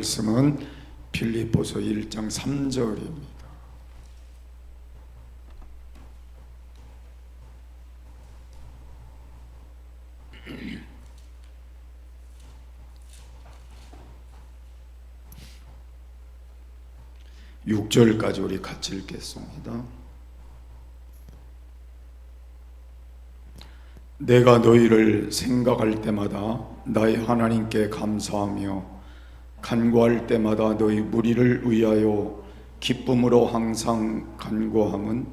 말씀은 빌립보서 1장 3절입니다. (6절까지) 우리 같이 읽겠습니다. 내가 너희를 생각할 때마다 나의 하나님께 감사하며 간구할 때마다 너희 무리를 위하여 기쁨으로 항상 간구함은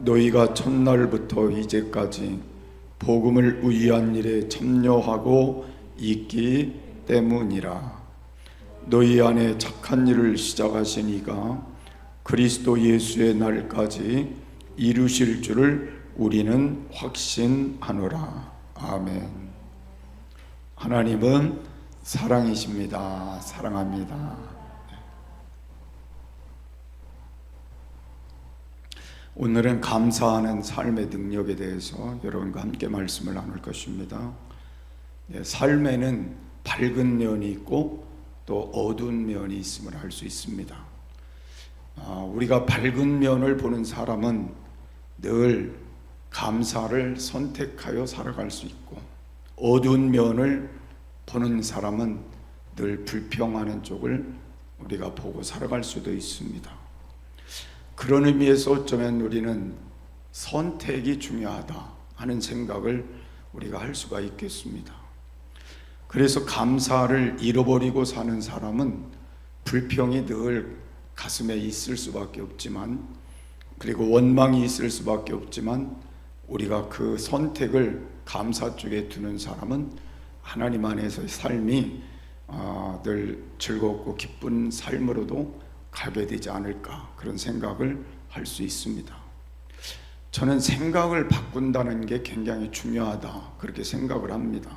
너희가 첫날부터 이제까지 복음을 위한 일에 참여하고 있기 때문이라. 너희 안에 착한 일을 시작하신 이가 그리스도 예수의 날까지 이루실 줄을 우리는 확신하노라. 아멘. 하나님은 사랑이십니다. 사랑합니다. 오늘은 감사하는 삶의 능력에 대해서 여러분과 함께 말씀을 나눌 것입니다. 삶에는 밝은 면이 있고 또 어두운 면이 있음을 알 수 있습니다. 우리가 밝은 면을 보는 사람은 늘 감사를 선택하여 살아갈 수 있고, 어두운 면을 보는 사람은 늘 불평하는 쪽을 우리가 보고 살아갈 수도 있습니다. 그런 의미에서 어쩌면 우리는 선택이 중요하다 하는 생각을 우리가 할 수가 있겠습니다. 그래서 감사를 잃어버리고 사는 사람은 불평이 늘 가슴에 있을 수밖에 없지만, 그리고 원망이 있을 수밖에 없지만, 우리가 그 선택을 감사 쪽에 두는 사람은 하나님 안에서의 삶이 늘 즐겁고 기쁜 삶으로도 가게 되지 않을까, 그런 생각을 할 수 있습니다. 저는 생각을 바꾼다는 게 굉장히 중요하다, 그렇게 생각을 합니다.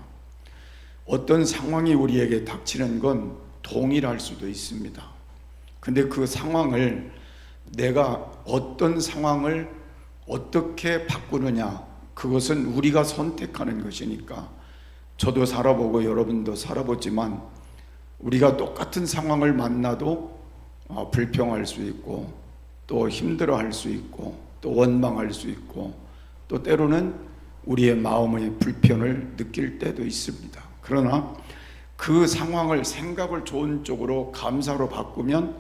어떤 상황이 우리에게 닥치는 건 동일할 수도 있습니다. 근데 그 상황을, 내가 어떤 상황을 어떻게 바꾸느냐, 그것은 우리가 선택하는 것이니까, 저도 살아보고 여러분도 살아보지만 우리가 똑같은 상황을 만나도 불평할 수 있고, 또 힘들어할 수 있고, 또 원망할 수 있고, 또 때로는 우리의 마음의 불편을 느낄 때도 있습니다. 그러나 그 상황을 생각을 좋은 쪽으로 감사로 바꾸면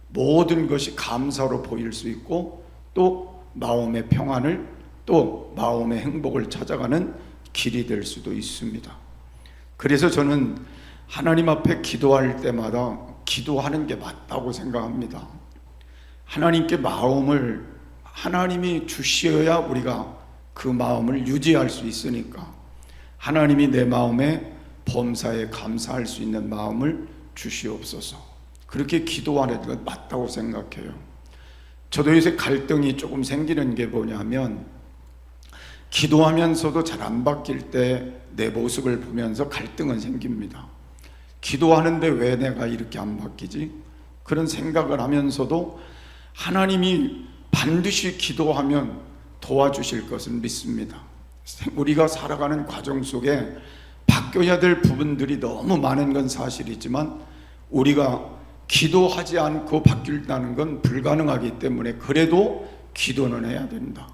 모든 것이 감사로 보일 수 있고, 또 마음의 평안을, 또 마음의 행복을 찾아가는 길이 될 수도 있습니다. 그래서 저는 하나님 앞에 기도할 때마다 기도하는 게 맞다고 생각합니다. 하나님께 마음을 하나님이 주셔야 우리가 그 마음을 유지할 수 있으니까, 하나님이 내 마음에 범사에 감사할 수 있는 마음을 주시옵소서, 그렇게 기도하는 것 맞다고 생각해요. 저도 요새 갈등이 조금 생기는 게 뭐냐면, 기도하면서도 잘 안 바뀔 때 내 모습을 보면서 갈등은 생깁니다. 기도하는데 왜 내가 이렇게 안 바뀌지? 그런 생각을 하면서도 하나님이 반드시 기도하면 도와주실 것을 믿습니다. 우리가 살아가는 과정 속에 바뀌어야 될 부분들이 너무 많은 건 사실이지만, 우리가 기도하지 않고 바뀐다는 건 불가능하기 때문에 그래도 기도는 해야 된다.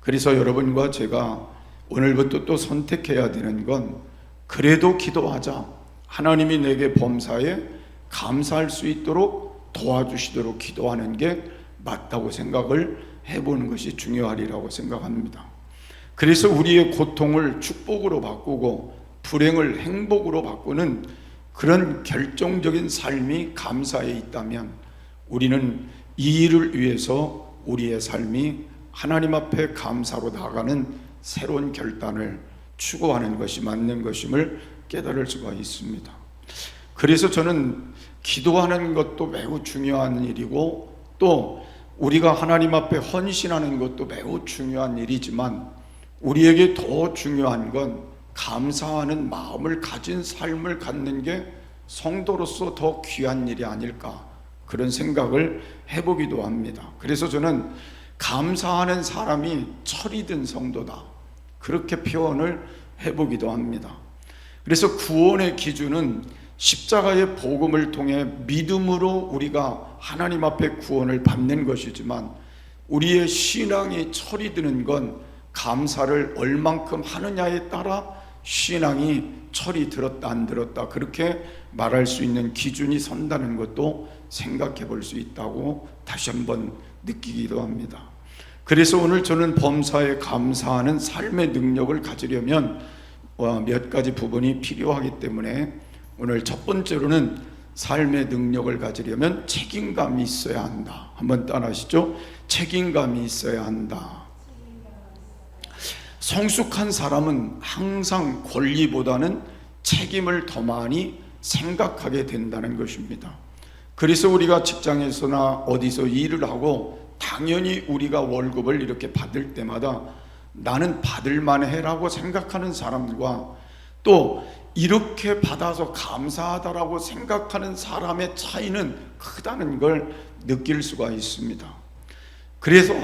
그래서 여러분과 제가 오늘부터 또 선택해야 되는 건, 그래도 기도하자, 하나님이 내게 범사에 감사할 수 있도록 도와주시도록 기도하는 게 맞다고 생각을 해보는 것이 중요하리라고 생각합니다. 그래서 우리의 고통을 축복으로 바꾸고 불행을 행복으로 바꾸는 그런 결정적인 삶이 감사에 있다면, 우리는 이 일을 위해서 우리의 삶이 하나님 앞에 감사로 나아가는 새로운 결단을 추구하는 것이 맞는 것임을 깨달을 수가 있습니다. 그래서 저는 기도하는 것도 매우 중요한 일이고, 또 우리가 하나님 앞에 헌신하는 것도 매우 중요한 일이지만, 우리에게 더 중요한 건 감사하는 마음을 가진 삶을 갖는 게 성도로서 더 귀한 일이 아닐까, 그런 생각을 해보기도 합니다. 그래서 저는 감사하는 사람이 철이 든 성도다, 그렇게 표현을 해보기도 합니다. 그래서 구원의 기준은 십자가의 복음을 통해 믿음으로 우리가 하나님 앞에 구원을 받는 것이지만, 우리의 신앙이 철이 드는 건 감사를 얼만큼 하느냐에 따라 신앙이 철이 들었다 안 들었다 그렇게 말할 수 있는 기준이 선다는 것도 생각해 볼 수 있다고 다시 한번 느끼기도 합니다. 그래서 오늘 저는 범사에 감사하는 삶의 능력을 가지려면 몇 가지 부분이 필요하기 때문에, 오늘 첫 번째로는 삶의 능력을 가지려면 책임감이 있어야 한다. 한번 따라하시죠. 책임감이 있어야 한다. 성숙한 사람은 항상 권리보다는 책임을 더 많이 생각하게 된다는 것입니다. 그래서 우리가 직장에서나 어디서 일을 하고 당연히 우리가 월급을 이렇게 받을 때마다 나는 받을 만해라고 생각하는 사람과, 또 이렇게 받아서 감사하다라고 생각하는 사람의 차이는 크다는 걸 느낄 수가 있습니다. 그래서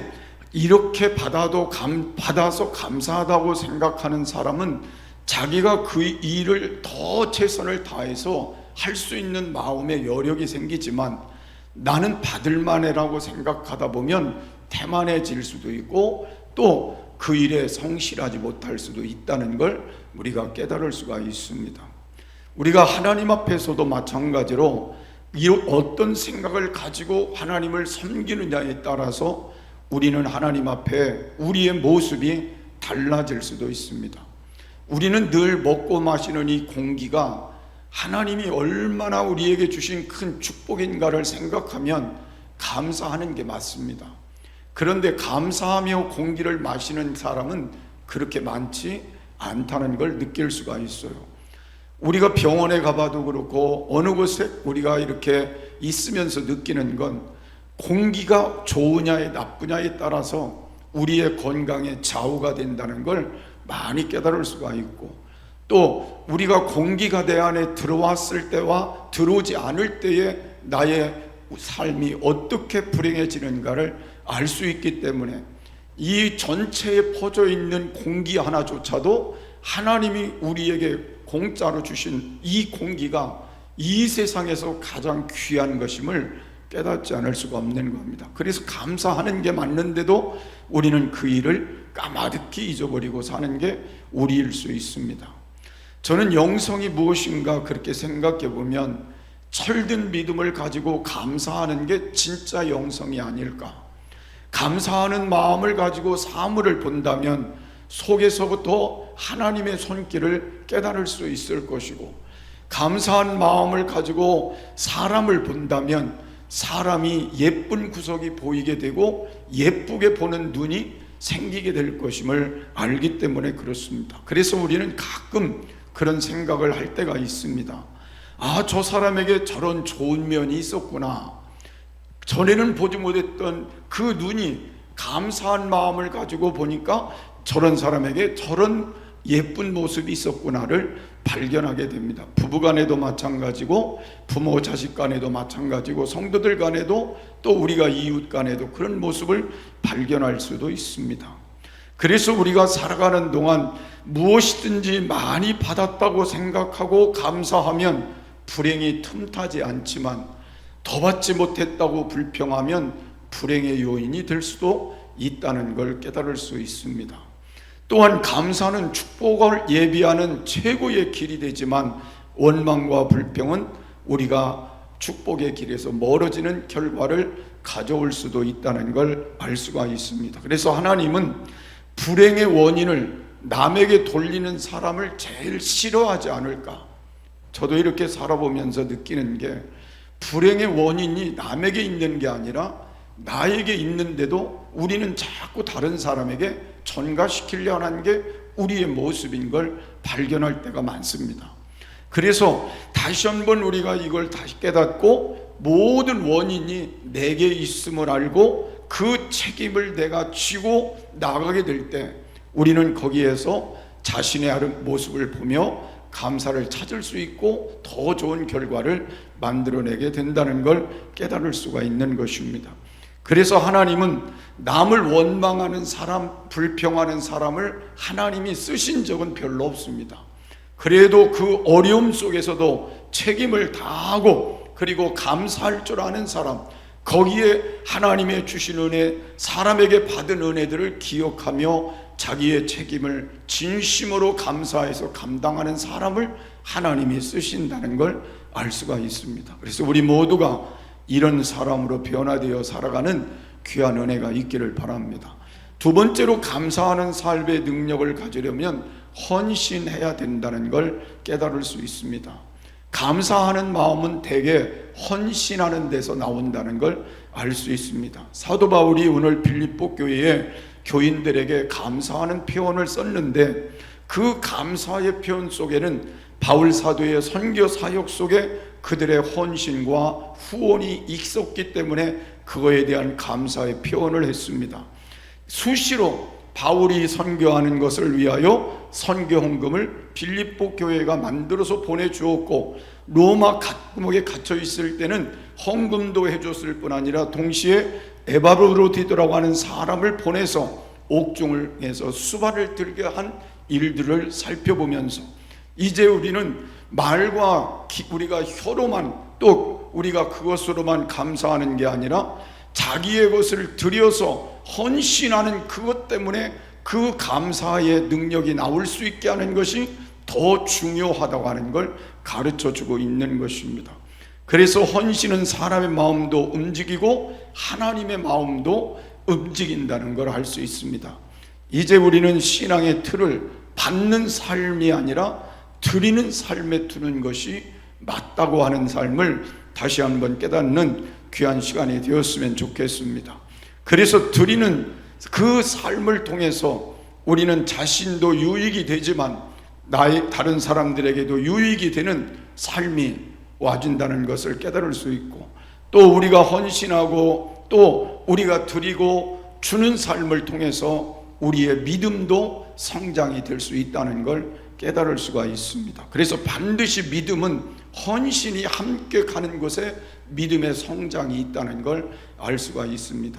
이렇게 받아서 감사하다고 생각하는 사람은 자기가 그 일을 더 최선을 다해서 할 수 있는 마음의 여력이 생기지만, 나는 받을 만해라고 생각하다 보면 태만해질 수도 있고 또 그 일에 성실하지 못할 수도 있다는 걸 우리가 깨달을 수가 있습니다. 우리가 하나님 앞에서도 마찬가지로 어떤 생각을 가지고 하나님을 섬기느냐에 따라서 우리는 하나님 앞에 우리의 모습이 달라질 수도 있습니다. 우리는 늘 먹고 마시는 이 공기가 하나님이 얼마나 우리에게 주신 큰 축복인가를 생각하면 감사하는 게 맞습니다. 그런데 감사하며 공기를 마시는 사람은 그렇게 많지 않다는 걸 느낄 수가 있어요. 우리가 병원에 가봐도 그렇고 어느 곳에 우리가 이렇게 있으면서 느끼는 건, 공기가 좋으냐에 나쁘냐에 따라서 우리의 건강에 좌우가 된다는 걸 많이 깨달을 수가 있고, 또 우리가 공기가 내 안에 들어왔을 때와 들어오지 않을 때에 나의 삶이 어떻게 불행해지는가를 알 수 있기 때문에, 이 전체에 퍼져 있는 공기 하나조차도 하나님이 우리에게 공짜로 주신 이 공기가 이 세상에서 가장 귀한 것임을 깨닫지 않을 수가 없는 겁니다. 그래서 감사하는 게 맞는데도 우리는 그 일을 까마득히 잊어버리고 사는 게 우리일 수 있습니다. 저는 영성이 무엇인가 그렇게 생각해 보면, 철든 믿음을 가지고 감사하는 게 진짜 영성이 아닐까. 감사하는 마음을 가지고 사물을 본다면 속에서부터 하나님의 손길을 깨달을 수 있을 것이고, 감사한 마음을 가지고 사람을 본다면 사람이 예쁜 구석이 보이게 되고 예쁘게 보는 눈이 생기게 될 것임을 알기 때문에 그렇습니다. 그래서 우리는 가끔 그런 생각을 할 때가 있습니다. 아, 저 사람에게 저런 좋은 면이 있었구나. 전에는 보지 못했던 그 눈이 감사한 마음을 가지고 보니까 저런 사람에게 저런 예쁜 모습이 있었구나를 발견하게 됩니다. 부부간에도 마찬가지고, 부모 자식 간에도 마찬가지고, 성도들 간에도, 또 우리가 이웃 간에도 그런 모습을 발견할 수도 있습니다. 그래서 우리가 살아가는 동안 무엇이든지 많이 받았다고 생각하고 감사하면 불행이 틈타지 않지만, 더 받지 못했다고 불평하면 불행의 요인이 될 수도 있다는 걸 깨달을 수 있습니다. 또한 감사는 축복을 예비하는 최고의 길이 되지만, 원망과 불평은 우리가 축복의 길에서 멀어지는 결과를 가져올 수도 있다는 걸 알 수가 있습니다. 그래서 하나님은 불행의 원인을 남에게 돌리는 사람을 제일 싫어하지 않을까. 저도 이렇게 살아보면서 느끼는 게, 불행의 원인이 남에게 있는 게 아니라 나에게 있는데도 우리는 자꾸 다른 사람에게 전가시키려 하는 게 우리의 모습인 걸 발견할 때가 많습니다. 그래서 다시 한번 우리가 이걸 다시 깨닫고, 모든 원인이 내게 있음을 알고 그 책임을 내가 지고 나가게 될 때 우리는 거기에서 자신의 모습을 보며 감사를 찾을 수 있고 더 좋은 결과를 만들어내게 된다는 걸 깨달을 수가 있는 것입니다. 그래서 하나님은 남을 원망하는 사람, 불평하는 사람을 하나님이 쓰신 적은 별로 없습니다. 그래도 그 어려움 속에서도 책임을 다하고 그리고 감사할 줄 아는 사람, 거기에 하나님의 주신 은혜, 사람에게 받은 은혜들을 기억하며 자기의 책임을 진심으로 감사해서 감당하는 사람을 하나님이 쓰신다는 걸 알 수가 있습니다. 그래서 우리 모두가 이런 사람으로 변화되어 살아가는 귀한 은혜가 있기를 바랍니다. 두 번째로 감사하는 삶의 능력을 가지려면 헌신해야 된다는 걸 깨달을 수 있습니다. 감사하는 마음은 대개 헌신하는 데서 나온다는 걸 알 수 있습니다. 사도 바울이 오늘 빌립보 교회에 교인들에게 감사하는 표현을 썼는데, 그 감사의 표현 속에는 바울 사도의 선교 사역 속에 그들의 헌신과 후원이 있었기 때문에 그거에 대한 감사의 표현을 했습니다. 수시로 바울이 선교하는 것을 위하여 선교 헌금을 빌립보 교회가 만들어서 보내주었고, 로마 감옥에 갇혀 있을 때는 헌금도 해줬을 뿐 아니라 동시에 에바브로디도라고 하는 사람을 보내서 옥중을 해서 수발을 들게 한 일들을 살펴보면서, 이제 우리는 말과 우리가 혀로만, 또 우리가 그것으로만 감사하는 게 아니라 자기의 것을 들여서 헌신하는 그것 때문에 그 감사의 능력이 나올 수 있게 하는 것이 더 중요하다고 하는 걸 가르쳐 주고 있는 것입니다. 그래서 헌신은 사람의 마음도 움직이고 하나님의 마음도 움직인다는 걸 알 수 있습니다. 이제 우리는 신앙의 틀을 받는 삶이 아니라 드리는 삶에 두는 것이 맞다고 하는 삶을 다시 한번 깨닫는 귀한 시간이 되었으면 좋겠습니다. 그래서 드리는 그 삶을 통해서 우리는 자신도 유익이 되지만 다른 사람들에게도 유익이 되는 삶이 와준다는 것을 깨달을 수 있고, 또 우리가 헌신하고 또 우리가 드리고 주는 삶을 통해서 우리의 믿음도 성장이 될 수 있다는 걸 깨달을 수가 있습니다. 그래서 반드시 믿음은 헌신이 함께 가는 곳에 믿음의 성장이 있다는 걸 알 수가 있습니다.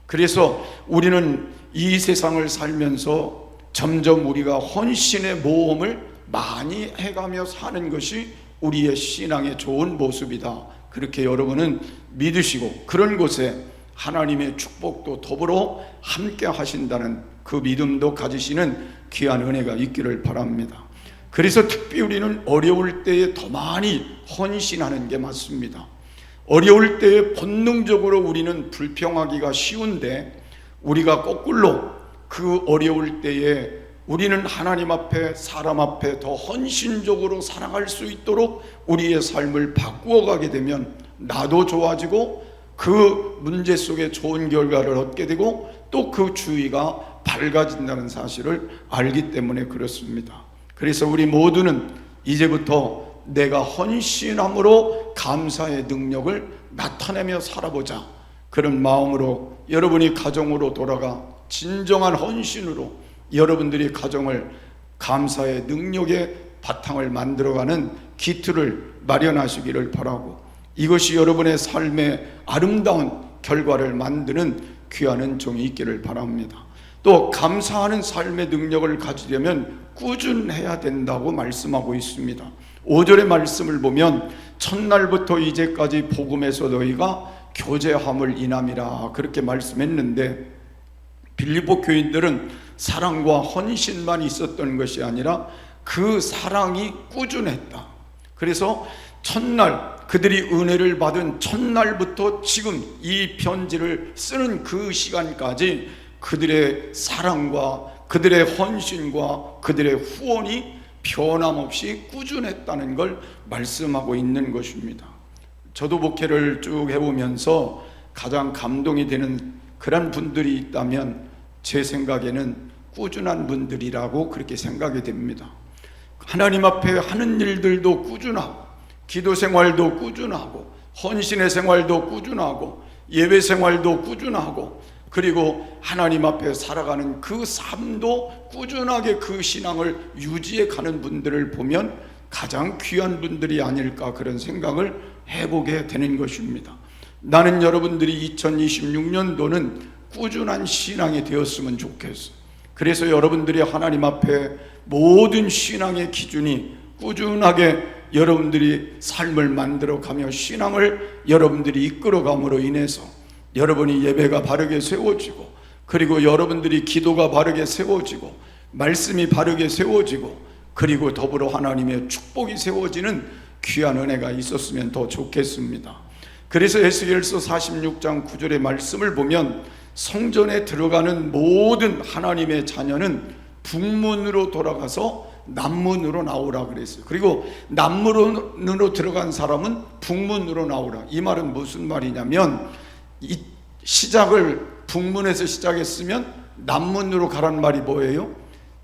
그래서 우리는 이 세상을 살면서 점점 우리가 헌신의 모험을 많이 해가며 사는 것이 우리의 신앙의 좋은 모습이다, 그렇게 여러분은 믿으시고 그런 곳에 하나님의 축복도 더불어 함께 하신다는 그 믿음도 가지시는 귀한 은혜가 있기를 바랍니다. 그래서 특히 우리는 어려울 때에 더 많이 헌신하는 게 맞습니다. 어려울 때에 본능적으로 우리는 불평하기가 쉬운데, 우리가 거꾸로 그 어려울 때에 우리는 하나님 앞에 사람 앞에 더 헌신적으로 살아갈 수 있도록 우리의 삶을 바꾸어 가게 되면 나도 좋아지고 그 문제 속에 좋은 결과를 얻게 되고 또 그 주위가 밝아진다는 사실을 알기 때문에 그렇습니다. 그래서 우리 모두는 이제부터 내가 헌신함으로 감사의 능력을 나타내며 살아보자, 그런 마음으로 여러분이 가정으로 돌아가 진정한 헌신으로 여러분들이 가정을 감사의 능력의 바탕을 만들어가는 기틀을 마련하시기를 바라고, 이것이 여러분의 삶의 아름다운 결과를 만드는 귀한 은총이 있기를 바랍니다. 또 감사하는 삶의 능력을 가지려면 꾸준해야 된다고 말씀하고 있습니다. 5절의 말씀을 보면 첫날부터 이제까지 복음에서 너희가 교제함을 인함이라, 그렇게 말씀했는데, 빌립보 교인들은 사랑과 헌신만 있었던 것이 아니라 그 사랑이 꾸준했다. 그래서 첫날, 그들이 은혜를 받은 첫날부터 지금 이 편지를 쓰는 그 시간까지 그들의 사랑과 그들의 헌신과 그들의 후원이 변함없이 꾸준했다는 걸 말씀하고 있는 것입니다. 저도 목회를 쭉 해보면서 가장 감동이 되는 그런 분들이 있다면 제 생각에는 꾸준한 분들이라고 그렇게 생각이 됩니다. 하나님 앞에 하는 일들도 꾸준하고, 기도 생활도 꾸준하고, 헌신의 생활도 꾸준하고, 예배 생활도 꾸준하고, 그리고 하나님 앞에 살아가는 그 삶도 꾸준하게 그 신앙을 유지해 가는 분들을 보면 가장 귀한 분들이 아닐까, 그런 생각을 해보게 되는 것입니다. 나는 여러분들이 2026년도는 꾸준한 신앙이 되었으면 좋겠어요. 그래서 여러분들이 하나님 앞에 모든 신앙의 기준이 꾸준하게 여러분들이 삶을 만들어가며 신앙을 여러분들이 이끌어감으로 인해서 여러분이 예배가 바르게 세워지고, 그리고 여러분들이 기도가 바르게 세워지고, 말씀이 바르게 세워지고, 그리고 더불어 하나님의 축복이 세워지는 귀한 은혜가 있었으면 더 좋겠습니다. 그래서 에스겔서 46장 9절의 말씀을 보면 성전에 들어가는 모든 하나님의 자녀는 북문으로 돌아가서 남문으로 나오라 그랬어요. 그리고 남문으로 들어간 사람은 북문으로 나오라. 이 말은 무슨 말이냐면, 이 시작을 북문에서 시작했으면 남문으로 가란 말이 뭐예요?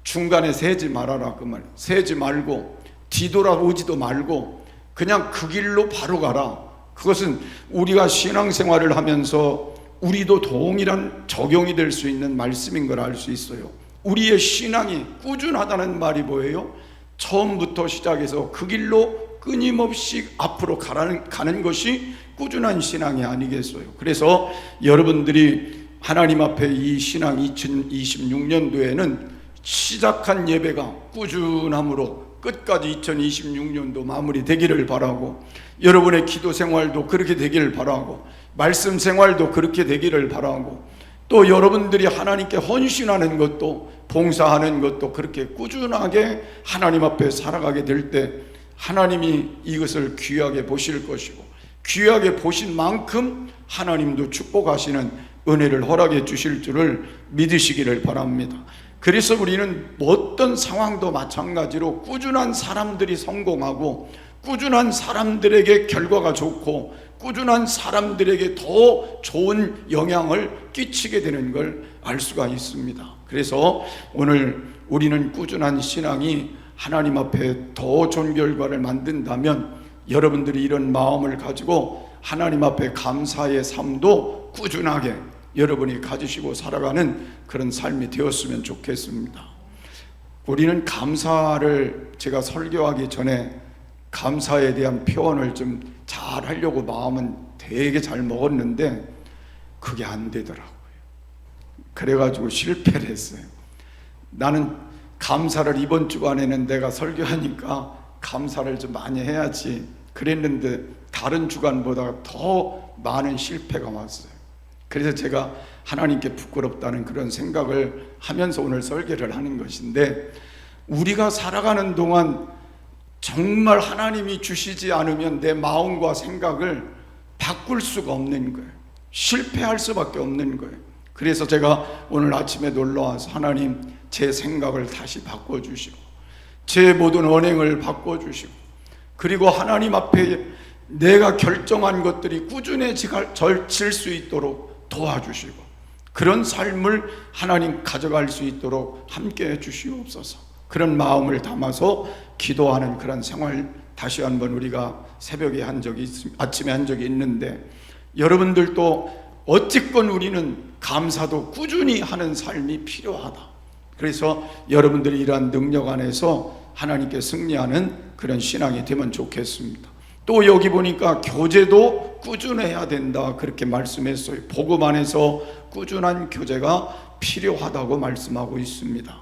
중간에 세지 말아라, 그 말. 세지 말고 뒤돌아오지도 말고 그냥 그 길로 바로 가라. 그것은 우리가 신앙생활을 하면서 우리도 동일한 적용이 될 수 있는 말씀인 걸 알 수 있어요. 우리의 신앙이 꾸준하다는 말이 뭐예요? 처음부터 시작해서 그 길로 끊임없이 앞으로 가는 것이 꾸준한 신앙이 아니겠어요? 그래서 여러분들이 하나님 앞에 이 신앙 2026년도에는 시작한 예배가 꾸준함으로 끝까지 2026년도 마무리되기를 바라고, 여러분의 기도 생활도 그렇게 되기를 바라고, 말씀 생활도 그렇게 되기를 바라고, 또 여러분들이 하나님께 헌신하는 것도, 봉사하는 것도 그렇게 꾸준하게 하나님 앞에 살아가게 될 때 하나님이 이것을 귀하게 보실 것이고, 귀하게 보신 만큼 하나님도 축복하시는 은혜를 허락해 주실 줄을 믿으시기를 바랍니다. 그래서 우리는 어떤 상황도 마찬가지로 꾸준한 사람들이 성공하고, 꾸준한 사람들에게 결과가 좋고, 꾸준한 사람들에게 더 좋은 영향을 끼치게 되는 걸 알 수가 있습니다. 그래서 오늘 우리는 꾸준한 신앙이 하나님 앞에 더 좋은 결과를 만든다면, 여러분들이 이런 마음을 가지고 하나님 앞에 감사의 삶도 꾸준하게 여러분이 가지시고 살아가는 그런 삶이 되었으면 좋겠습니다. 우리는 감사를, 제가 설교하기 전에 감사에 대한 표현을 좀 잘 하려고 마음은 되게 잘 먹었는데 그게 안 되더라고요. 그래가지고 실패를 했어요. 나는 감사를 이번 주간에는 내가 설교하니까 감사를 좀 많이 해야지 그랬는데 다른 주간보다 더 많은 실패가 왔어요. 그래서 제가 하나님께 부끄럽다는 그런 생각을 하면서 오늘 설교를 하는 것인데, 우리가 살아가는 동안 정말 하나님이 주시지 않으면 내 마음과 생각을 바꿀 수가 없는 거예요. 실패할 수밖에 없는 거예요. 그래서 제가 오늘 아침에 놀러와서 하나님, 제 생각을 다시 바꿔주시고 제 모든 언행을 바꿔주시고, 그리고 하나님 앞에 내가 결정한 것들이 꾸준해질 수 있도록 도와주시고, 그런 삶을 하나님 가져갈 수 있도록 함께해 주시옵소서. 그런 마음을 담아서 기도하는 그런 생활, 다시 한번 우리가 새벽에 아침에 한 적이 있는데, 여러분들도 어찌건 우리는 감사도 꾸준히 하는 삶이 필요하다. 그래서 여러분들이 이러한 능력 안에서 하나님께 승리하는 그런 신앙이 되면 좋겠습니다. 또 여기 보니까 교제도 꾸준해야 된다, 그렇게 말씀했어요. 복음 안에서 꾸준한 교제가 필요하다고 말씀하고 있습니다.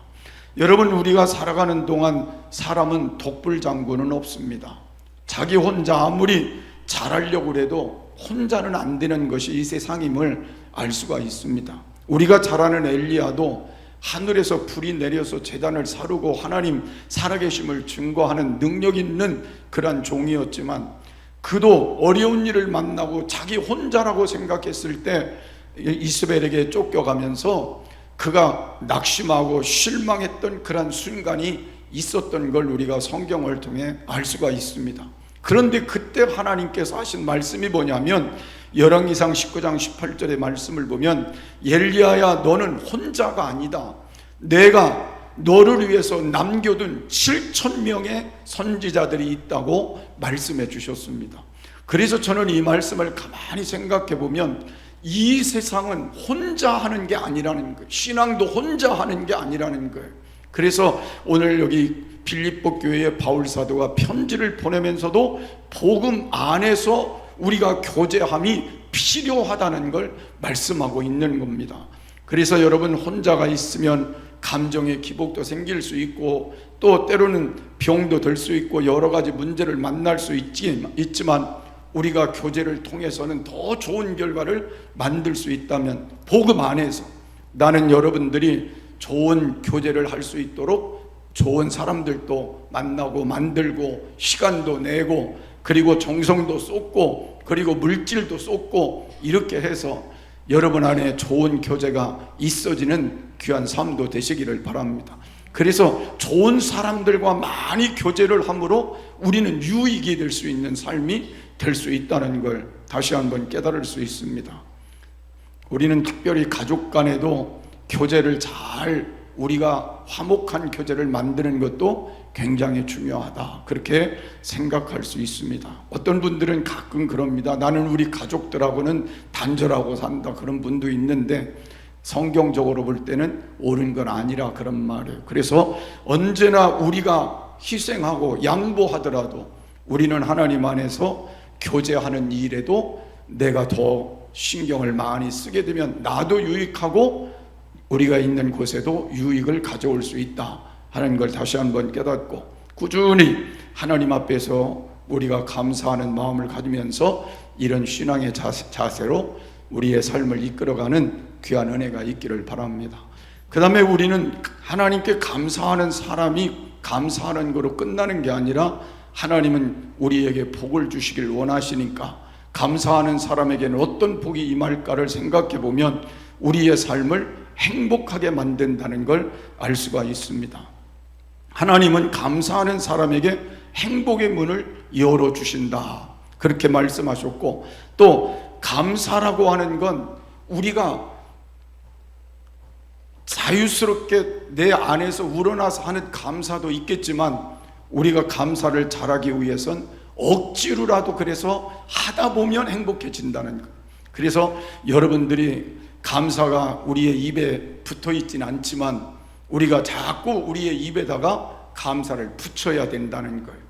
여러분, 우리가 살아가는 동안 사람은 독불장군은 없습니다. 자기 혼자 아무리 잘하려고 해도 혼자는 안 되는 것이 이 세상임을 알 수가 있습니다. 우리가 잘 아는 엘리야도 하늘에서 불이 내려서 제단을 사르고 하나님 살아계심을 증거하는 능력 있는 그러한 종이었지만, 그도 어려운 일을 만나고 자기 혼자라고 생각했을 때 이스벨에게 쫓겨가면서 그가 낙심하고 실망했던 그런 순간이 있었던 걸 우리가 성경을 통해 알 수가 있습니다. 그런데 그때 하나님께서 하신 말씀이 뭐냐면, 열왕기상 19장 18절의 말씀을 보면, 엘리야야, 너는 혼자가 아니다. 내가 너를 위해서 남겨둔 7,000명의 선지자들이 있다고 말씀해 주셨습니다. 그래서 저는 이 말씀을 가만히 생각해 보면, 이 세상은 혼자 하는 게 아니라는 거예요. 신앙도 혼자 하는 게 아니라는 거예요. 그래서 오늘 여기 빌립보 교회의 바울 사도가 편지를 보내면서도 복음 안에서 우리가 교제함이 필요하다는 걸 말씀하고 있는 겁니다. 그래서 여러분, 혼자가 있으면 감정의 기복도 생길 수 있고 또 때로는 병도 들 수 있고 여러 가지 문제를 만날 수 있지만 우리가 교제를 통해서는 더 좋은 결과를 만들 수 있다면 복음 안에서 나는 여러분들이 좋은 교제를 할 수 있도록 좋은 사람들도 만나고 만들고 시간도 내고 그리고 정성도 쏟고 그리고 물질도 쏟고 이렇게 해서 여러분 안에 좋은 교제가 있어지는 귀한 삶도 되시기를 바랍니다. 그래서 좋은 사람들과 많이 교제를 함으로 우리는 유익이 될 수 있는 삶이 될 수 있다는 걸 다시 한번 깨달을 수 있습니다. 우리는 특별히 가족 간에도 교제를 잘 우리가 화목한 교제를 만드는 것도 굉장히 중요하다 그렇게 생각할 수 있습니다. 어떤 분들은 가끔 그럽니다. 나는 우리 가족들하고는 단절하고 산다 그런 분도 있는데 성경적으로 볼 때는 옳은 건 아니라 그런 말이에요. 그래서 언제나 우리가 희생하고 양보하더라도 우리는 하나님 안에서 교제하는 일에도 내가 더 신경을 많이 쓰게 되면 나도 유익하고 우리가 있는 곳에도 유익을 가져올 수 있다 하는 걸 다시 한번 깨닫고 꾸준히 하나님 앞에서 우리가 감사하는 마음을 가지면서 이런 신앙의 자세로 우리의 삶을 이끌어가는 귀한 은혜가 있기를 바랍니다. 그 다음에 우리는 하나님께 감사하는 사람이 감사하는 거로 끝나는 게 아니라 하나님은 우리에게 복을 주시길 원하시니까 감사하는 사람에게는 어떤 복이 임할까를 생각해 보면 우리의 삶을 행복하게 만든다는 걸 알 수가 있습니다. 하나님은 감사하는 사람에게 행복의 문을 열어주신다 그렇게 말씀하셨고 또 감사라고 하는 건 우리가 자유스럽게 내 안에서 우러나서 하는 감사도 있겠지만 우리가 감사를 잘하기 위해선 억지로라도 그래서 하다 보면 행복해진다는 것. 그래서 여러분들이 감사가 우리의 입에 붙어 있지는 않지만 우리가 자꾸 우리의 입에다가 감사를 붙여야 된다는 거예요.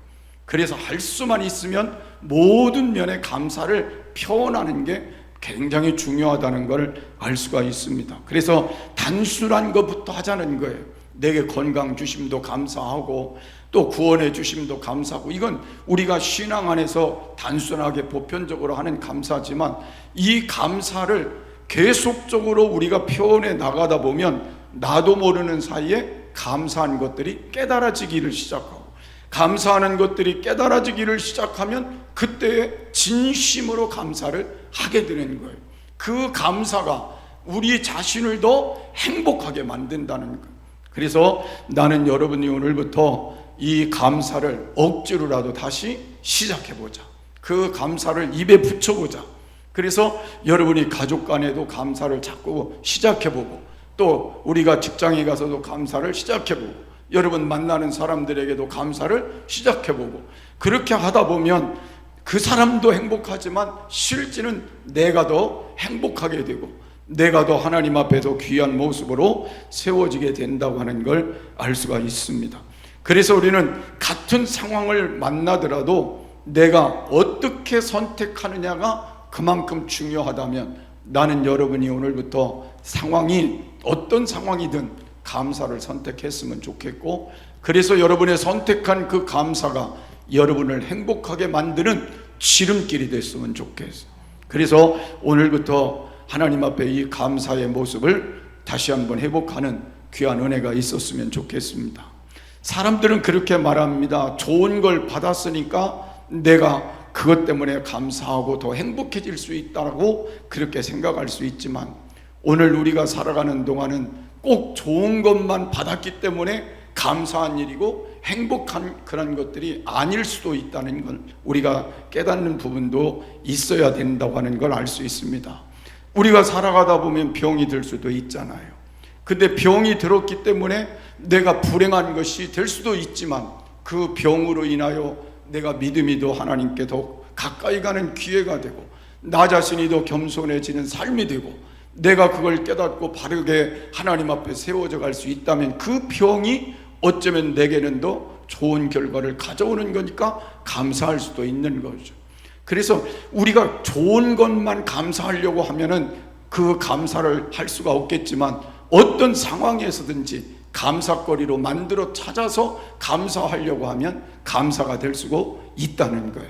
그래서 할 수만 있으면 모든 면에 감사를 표현하는 게 굉장히 중요하다는 걸 알 수가 있습니다. 그래서 단순한 것부터 하자는 거예요. 내게 건강 주심도 감사하고 또 구원해 주심도 감사하고 이건 우리가 신앙 안에서 단순하게 보편적으로 하는 감사지만 이 감사를 계속적으로 우리가 표현해 나가다 보면 나도 모르는 사이에 감사한 것들이 깨달아지기를 시작하고 감사하는 것들이 깨달아지기를 시작하면 그때에 진심으로 감사를 하게 되는 거예요. 그 감사가 우리 자신을 더 행복하게 만든다는 거예요. 그래서 나는 여러분이 오늘부터 이 감사를 억지로라도 다시 시작해보자. 그 감사를 입에 붙여보자. 그래서 여러분이 가족 간에도 감사를 자꾸 시작해보고 또 우리가 직장에 가서도 감사를 시작해보고 여러분 만나는 사람들에게도 감사를 시작해보고 그렇게 하다 보면 그 사람도 행복하지만 실제는 내가 더 행복하게 되고 내가 더 하나님 앞에서 귀한 모습으로 세워지게 된다고 하는 걸 알 수가 있습니다. 그래서 우리는 같은 상황을 만나더라도 내가 어떻게 선택하느냐가 그만큼 중요하다면 나는 여러분이 오늘부터 상황이 어떤 상황이든 감사를 선택했으면 좋겠고 그래서 여러분의 선택한 그 감사가 여러분을 행복하게 만드는 지름길이 됐으면 좋겠어요. 그래서 오늘부터 하나님 앞에 이 감사의 모습을 다시 한번 회복하는 귀한 은혜가 있었으면 좋겠습니다. 사람들은 그렇게 말합니다. 좋은 걸 받았으니까 내가 그것 때문에 감사하고 더 행복해질 수 있다고 그렇게 생각할 수 있지만 오늘 우리가 살아가는 동안은 꼭 좋은 것만 받았기 때문에 감사한 일이고 행복한 그런 것들이 아닐 수도 있다는 걸 우리가 깨닫는 부분도 있어야 된다고 하는 걸 알 수 있습니다. 우리가 살아가다 보면 병이 들 수도 있잖아요. 근데 병이 들었기 때문에 내가 불행한 것이 될 수도 있지만 그 병으로 인하여 내가 믿음이 더 하나님께 더 가까이 가는 기회가 되고 나 자신이 더 겸손해지는 삶이 되고 내가 그걸 깨닫고 바르게 하나님 앞에 세워져 갈 수 있다면 그 병이 어쩌면 내게는 더 좋은 결과를 가져오는 거니까 감사할 수도 있는 거죠. 그래서 우리가 좋은 것만 감사하려고 하면은 그 감사를 할 수가 없겠지만 어떤 상황에서든지 감사거리로 만들어 찾아서 감사하려고 하면 감사가 될 수가 있다는 거예요.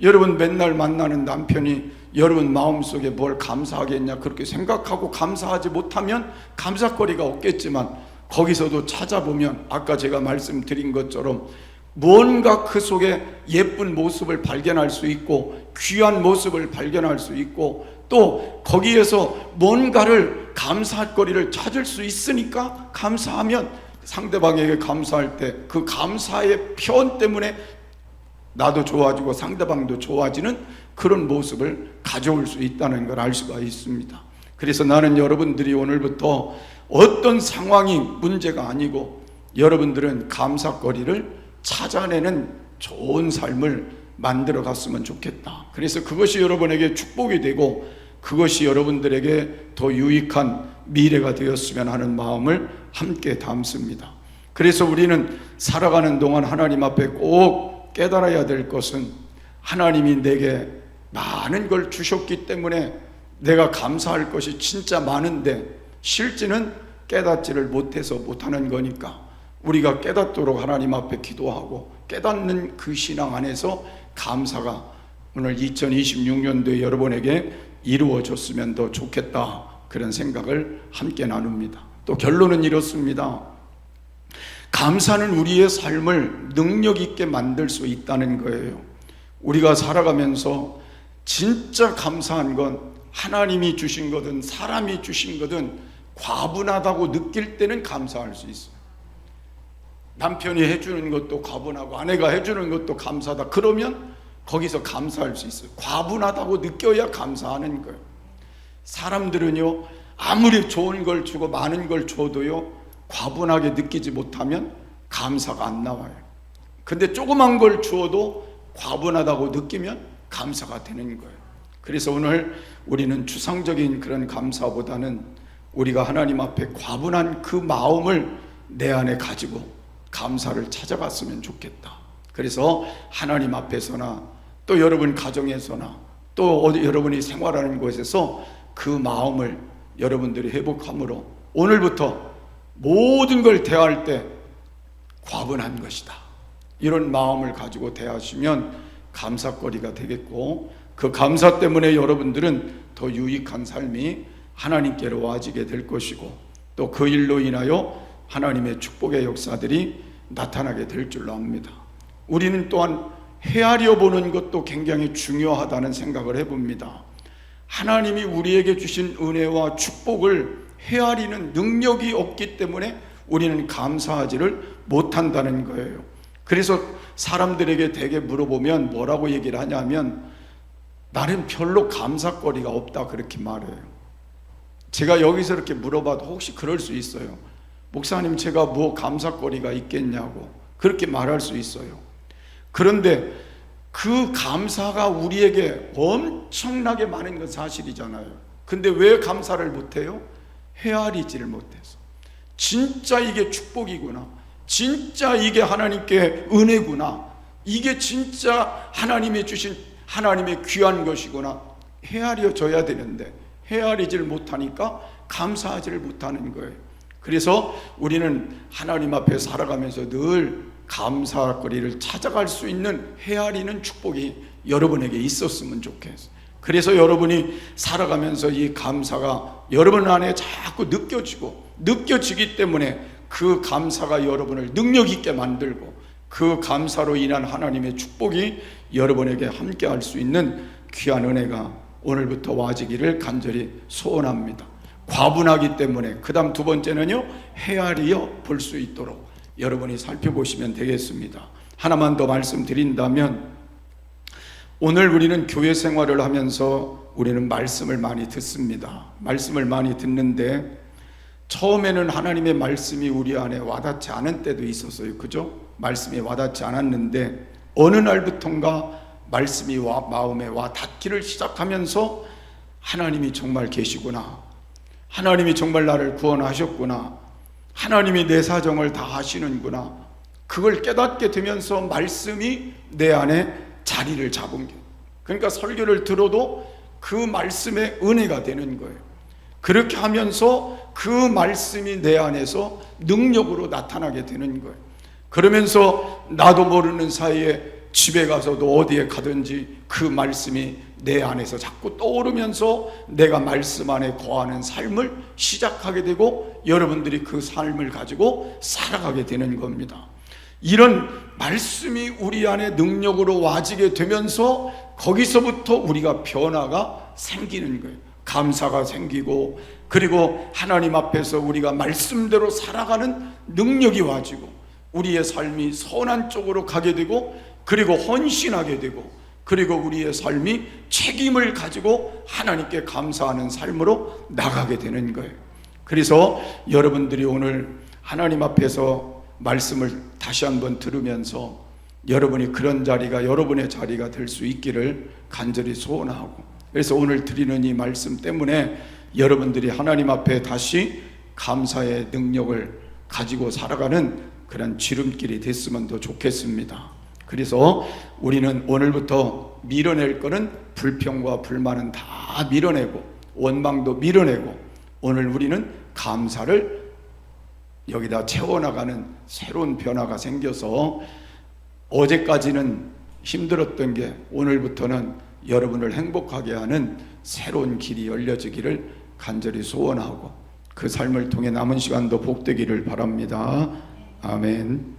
여러분 맨날 만나는 남편이 여러분 마음속에 뭘 감사하겠냐 그렇게 생각하고 감사하지 못하면 감사거리가 없겠지만, 거기서도 찾아보면 아까 제가 말씀드린 것처럼 뭔가 그 속에 예쁜 모습을 발견할 수 있고 귀한 모습을 발견할 수 있고 또 거기에서 뭔가를 감사할 거리를 찾을 수 있으니까, 감사하면 상대방에게 감사할 때 그 감사의 표현 때문에 나도 좋아지고 상대방도 좋아지는 그런 모습을 가져올 수 있다는 걸 알 수가 있습니다. 그래서 나는 여러분들이 오늘부터 어떤 상황이 문제가 아니고 여러분들은 감사거리를 찾아내는 좋은 삶을 만들어 갔으면 좋겠다. 그래서 그것이 여러분에게 축복이 되고 그것이 여러분들에게 더 유익한 미래가 되었으면 하는 마음을 함께 담습니다. 그래서 우리는 살아가는 동안 하나님 앞에 꼭 깨달아야 될 것은, 하나님이 내게 많은 걸 주셨기 때문에 내가 감사할 것이 진짜 많은데 실제는 깨닫지를 못해서 못하는 거니까, 우리가 깨닫도록 하나님 앞에 기도하고 깨닫는 그 신앙 안에서 감사가 오늘 2026년도에 여러분에게 이루어졌으면 더 좋겠다, 그런 생각을 함께 나눕니다. 또 결론은 이렇습니다. 감사는 우리의 삶을 능력 있게 만들 수 있다는 거예요. 우리가 살아가면서 진짜 감사한 건 하나님이 주신 거든 사람이 주신 거든 과분하다고 느낄 때는 감사할 수 있어요. 남편이 해주는 것도 과분하고 아내가 해주는 것도 감사하다 그러면 거기서 감사할 수 있어요. 과분하다고 느껴야 감사하는 거예요. 사람들은요, 아무리 좋은 걸 주고 많은 걸 줘도요, 과분하게 느끼지 못하면 감사가 안 나와요. 근데 조그만 걸 주어도 과분하다고 느끼면 감사가 되는 거예요. 그래서 오늘 우리는 추상적인 그런 감사보다는 우리가 하나님 앞에 과분한 그 마음을 내 안에 가지고 감사를 찾아갔으면 좋겠다. 그래서 하나님 앞에서나 또 여러분 가정에서나 또 어디 여러분이 생활하는 곳에서 그 마음을 여러분들이 회복함으로 오늘부터 모든 걸 대할 때 과분한 것이다, 이런 마음을 가지고 대하시면 감사거리가 되겠고, 그 감사 때문에 여러분들은 더 유익한 삶이 하나님께로 와지게 될 것이고, 또 그 일로 인하여 하나님의 축복의 역사들이 나타나게 될 줄로 압니다. 우리는 또한 헤아려 보는 것도 굉장히 중요하다는 생각을 해봅니다. 하나님이 우리에게 주신 은혜와 축복을 헤아리는 능력이 없기 때문에 우리는 감사하지를 못한다는 거예요. 그래서 사람들에게 대개 물어보면 뭐라고 얘기를 하냐면, 나는 별로 감사거리가 없다, 그렇게 말해요. 제가 여기서 이렇게 물어봐도 혹시 그럴 수 있어요. 목사님, 제가 뭐 감사거리가 있겠냐고 그렇게 말할 수 있어요. 그런데 그 감사가 우리에게 엄청나게 많은 건 사실이잖아요. 근데 왜 감사를 못해요? 헤아리지를 못해서. 진짜 이게 축복이구나, 진짜 이게 하나님께 은혜구나, 이게 진짜 하나님이 주신 하나님의 귀한 것이구나 헤아려져야 되는데 헤아리지를 못하니까 감사하지를 못하는 거예요. 그래서 우리는 하나님 앞에 살아가면서 늘 감사거리를 찾아갈 수 있는 헤아리는 축복이 여러분에게 있었으면 좋겠어요. 그래서 여러분이 살아가면서 이 감사가 여러분 안에 자꾸 느껴지기 때문에 그 감사가 여러분을 능력 있게 만들고, 그 감사로 인한 하나님의 축복이 여러분에게 함께 할 수 있는 귀한 은혜가 오늘부터 와지기를 간절히 소원합니다. 과분하기 때문에 그 다음 두 번째는요, 헤아리어 볼 수 있도록 여러분이 살펴보시면 되겠습니다. 하나만 더 말씀드린다면, 오늘 우리는 교회 생활을 하면서 우리는 말씀을 많이 듣습니다. 말씀을 많이 듣는데 처음에는 하나님의 말씀이 우리 안에 와닿지 않은 때도 있었어요. 그죠? 말씀이 와닿지 않았는데 어느 날부턴가 말씀이 마음에 와닿기를 시작하면서 하나님이 정말 계시구나, 하나님이 정말 나를 구원하셨구나, 하나님이 내 사정을 다 아시는구나, 그걸 깨닫게 되면서 말씀이 내 안에 자리를 잡은 게, 그러니까 설교를 들어도 그 말씀의 은혜가 되는 거예요. 그렇게 하면서 그 말씀이 내 안에서 능력으로 나타나게 되는 거예요. 그러면서 나도 모르는 사이에 집에 가서도 어디에 가든지 그 말씀이 내 안에서 자꾸 떠오르면서 내가 말씀 안에 거하는 삶을 시작하게 되고 여러분들이 그 삶을 가지고 살아가게 되는 겁니다. 이런 말씀이 우리 안에 능력으로 와지게 되면서 거기서부터 우리가 변화가 생기는 거예요. 감사가 생기고, 그리고 하나님 앞에서 우리가 말씀대로 살아가는 능력이 와지고 우리의 삶이 선한 쪽으로 가게 되고, 그리고 헌신하게 되고, 그리고 우리의 삶이 책임을 가지고 하나님께 감사하는 삶으로 나가게 되는 거예요. 그래서 여러분들이 오늘 하나님 앞에서 말씀을 다시 한번 들으면서 여러분이 그런 자리가 여러분의 자리가 될 수 있기를 간절히 소원하고, 그래서 오늘 드리는 이 말씀 때문에 여러분들이 하나님 앞에 다시 감사의 능력을 가지고 살아가는 그런 지름길이 됐으면 더 좋겠습니다. 그래서 우리는 오늘부터 밀어낼 거는 불평과 불만은 다 밀어내고 원망도 밀어내고, 오늘 우리는 감사를 여기다 채워나가는 새로운 변화가 생겨서 어제까지는 힘들었던 게 오늘부터는 여러분을 행복하게 하는 새로운 길이 열려지기를 간절히 소원하고 그 삶을 통해 남은 시간도 복되기를 바랍니다. 아멘.